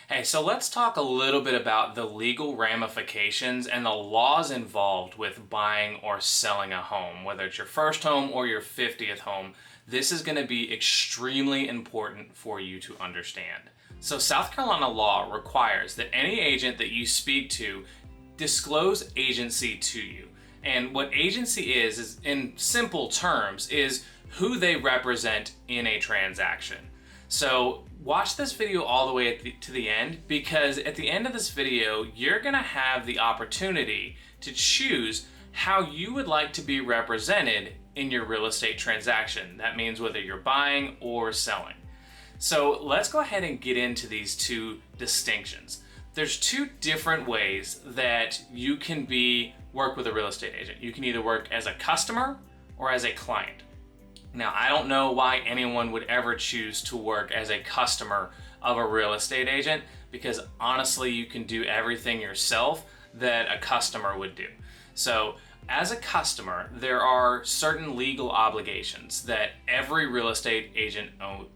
Hey, so let's talk a little bit about the legal ramifications and the laws involved with buying or selling a home, whether it's your first home or your 50th home. This is going to be extremely important for you to understand. So South Carolina law requires that any agent that you speak to disclose agency to you. And what agency is in simple terms, is who they represent in a transaction. So watch this video all the way to the end, because at the end of this video, you're gonna have the opportunity to choose how you would like to be represented in your real estate transaction. That means whether you're buying or selling. So let's go ahead and get into these two distinctions. There's two different ways that you can work with a real estate agent. You can either work as a customer or as a client. Now, I don't know why anyone would ever choose to work as a customer of a real estate agent, because honestly, you can do everything yourself that a customer would do. So as a customer, there are certain legal obligations that every real estate agent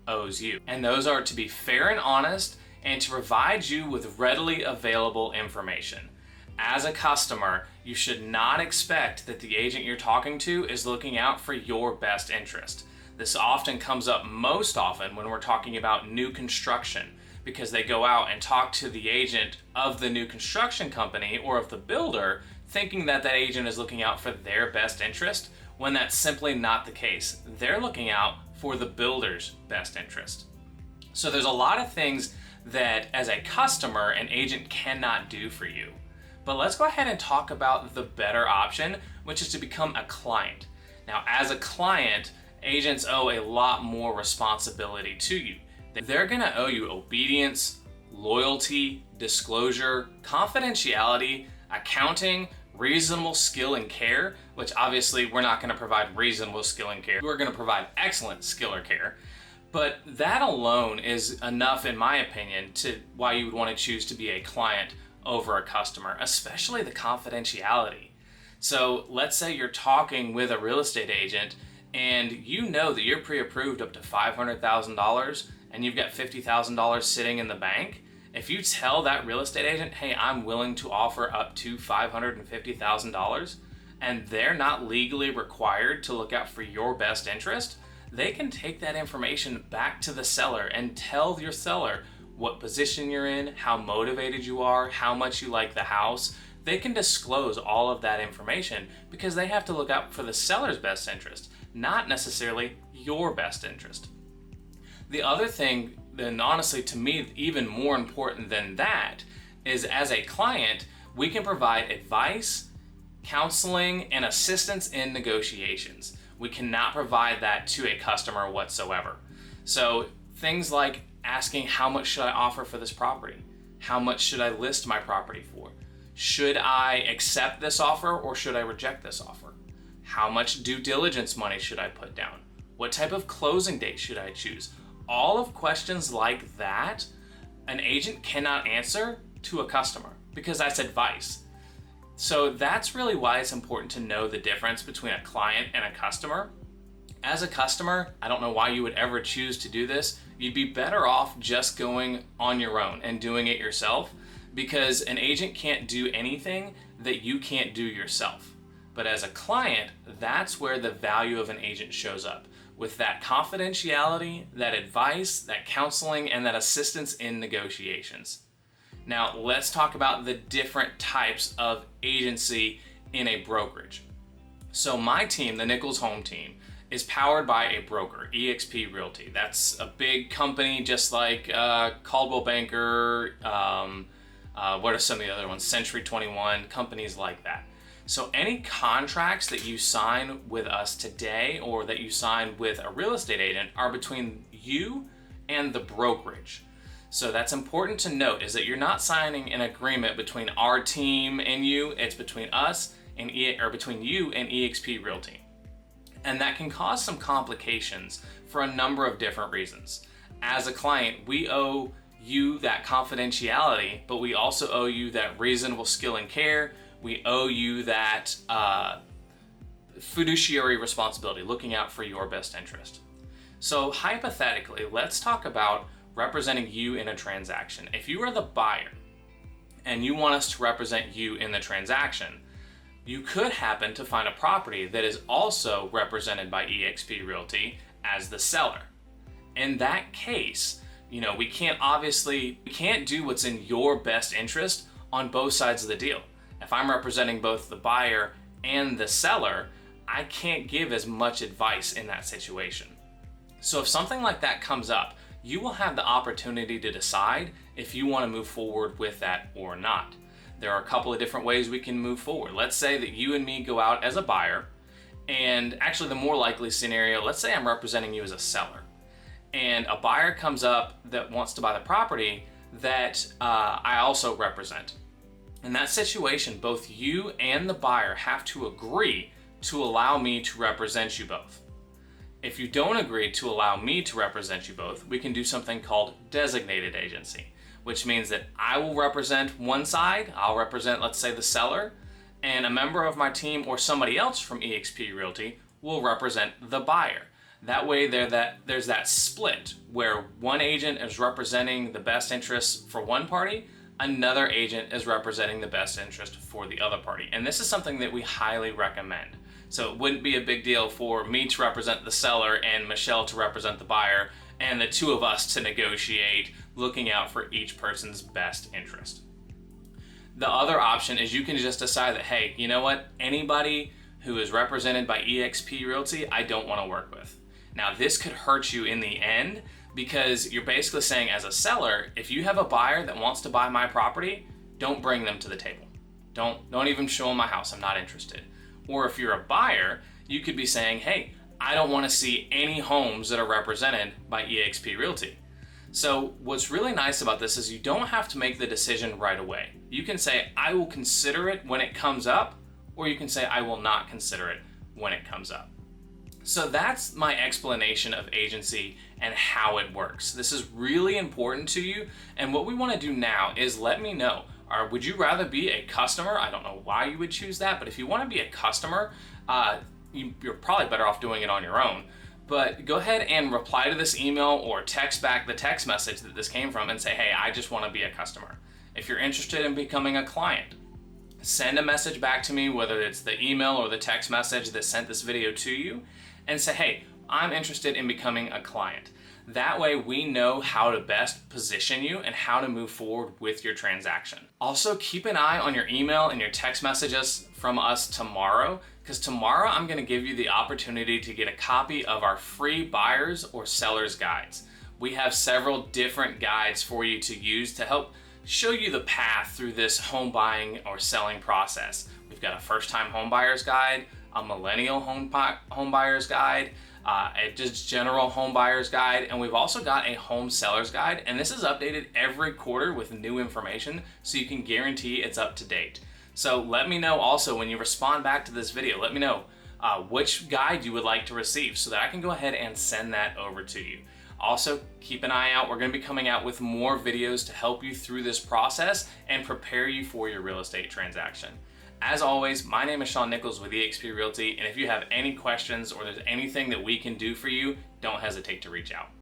owes you. And those are to be fair and honest and to provide you with readily available information. As a customer, you should not expect that the agent you're talking to is looking out for your best interest. This often comes up most often when we're talking about new construction, because they go out and talk to the agent of the new construction company or of the builder, thinking that that agent is looking out for their best interest, when that's simply not the case. They're looking out for the builder's best interest. So there's a lot of things that as a customer, an agent cannot do for you. But let's go ahead and talk about the better option, which is to become a client. Now, as a client, agents owe a lot more responsibility to you. They're gonna owe you obedience, loyalty, disclosure, confidentiality, accounting, reasonable skill and care, which obviously we're not gonna provide reasonable skill and care. We're gonna provide excellent skill or care. But that alone is enough, in my opinion, to why you would wanna choose to be a client over a customer, especially the confidentiality. So let's say you're talking with a real estate agent and you know that you're pre-approved up to $500,000 and you've got $50,000 sitting in the bank. If you tell that real estate agent, hey, I'm willing to offer up to $550,000, and they're not legally required to look out for your best interest, they can take that information back to the seller and tell your seller what position you're in, how motivated you are, how much you like the house. They can disclose all of that information because they have to look out for the seller's best interest, not necessarily your best interest. The other thing, and honestly to me even more important than that, is as a client, we can provide advice, counseling, and assistance in negotiations. We cannot provide that to a customer whatsoever. So things like asking, how much should I offer for this property? How much should I list my property for? Should I accept this offer or should I reject this offer? How much due diligence money should I put down? What type of closing date should I choose? All of questions like that, an agent cannot answer to a customer because that's advice. So that's really why it's important to know the difference between a client and a customer. As a customer, I don't know why you would ever choose to do this. You'd be better off just going on your own and doing it yourself, because an agent can't do anything that you can't do yourself. But as a client, that's where the value of an agent shows up, with that confidentiality, that advice, that counseling, and that assistance in negotiations. Now, let's talk about the different types of agency in a brokerage. So my team, the Nichols Home Team, is powered by a broker, eXp Realty. That's a big company just like Coldwell Banker, what are some of the other ones? Century 21, companies like that. So any contracts that you sign with us today or that you sign with a real estate agent are between you and the brokerage. So that's important to note, is that you're not signing an agreement between our team and you, it's between us and between you and eXp Realty. And that can cause some complications for a number of different reasons. As a client, we owe you that confidentiality, but we also owe you that reasonable skill and care. We owe you that fiduciary responsibility, looking out for your best interest. So hypothetically, let's talk about representing you in a transaction. If you are the buyer and you want us to represent you in the transaction, you could happen to find a property that is also represented by eXp Realty as the seller. In that case, we can't do what's in your best interest on both sides of the deal. If I'm representing both the buyer and the seller, I can't give as much advice in that situation. So if something like that comes up, you will have the opportunity to decide if you want to move forward with that or not. There are a couple of different ways we can move forward. Let's say that you and me go out as a buyer, and actually the more likely scenario, let's say I'm representing you as a seller, and a buyer comes up that wants to buy the property that I also represent. In that situation, both you and the buyer have to agree to allow me to represent you both. If you don't agree to allow me to represent you both, we can do something called designated agency, which means that I will represent one side, I'll represent, let's say, the seller, and a member of my team or somebody else from eXp Realty will represent the buyer. That way there's that split where one agent is representing the best interests for one party, another agent is representing the best interest for the other party. And this is something that we highly recommend. So it wouldn't be a big deal for me to represent the seller and Michelle to represent the buyer, and the two of us to negotiate, looking out for each person's best interest. The other option is you can just decide that, hey, you know what? Anybody who is represented by eXp Realty, I don't want to work with. Now, this could hurt you in the end because you're basically saying, as a seller, if you have a buyer that wants to buy my property, don't bring them to the table. Don't even show them my house. I'm not interested. Or if you're a buyer, you could be saying, hey, I don't want to see any homes that are represented by eXp Realty. So what's really nice about this is you don't have to make the decision right away. You can say, I will consider it when it comes up, or you can say, I will not consider it when it comes up. So that's my explanation of agency and how it works. This is really important to you, and what we want to do now is let me know. Would you rather be a customer? I don't know why you would choose that, but if you want to be a customer, you're probably better off doing it on your own. But go ahead and reply to this email or text back the text message that this came from and say, hey, I just want to be a customer. If you're interested in becoming a client, send a message back to me, whether it's the email or the text message that sent this video to you, and say, hey, I'm interested in becoming a client. That way we know how to best position you and how to move forward with your transaction. Also, keep an eye on your email and your text messages from us tomorrow, because tomorrow I'm going to give you the opportunity to get a copy of our free buyers or sellers guides. We have several different guides for you to use to help show you the path through this home buying or selling process. We've got a first-time home buyer's guide, a millennial home buyer's guide, a just general home buyer's guide, and we've also got a home seller's guide, and this is updated every quarter with new information so you can guarantee it's up to date. So let me know also when you respond back to this video, let me know which guide you would like to receive so that I can go ahead and send that over to you. Also, keep an eye out. We're going to be coming out with more videos to help you through this process and prepare you for your real estate transaction. As always, my name is Shaun Nichols with eXp Realty, and if you have any questions or there's anything that we can do for you, don't hesitate to reach out.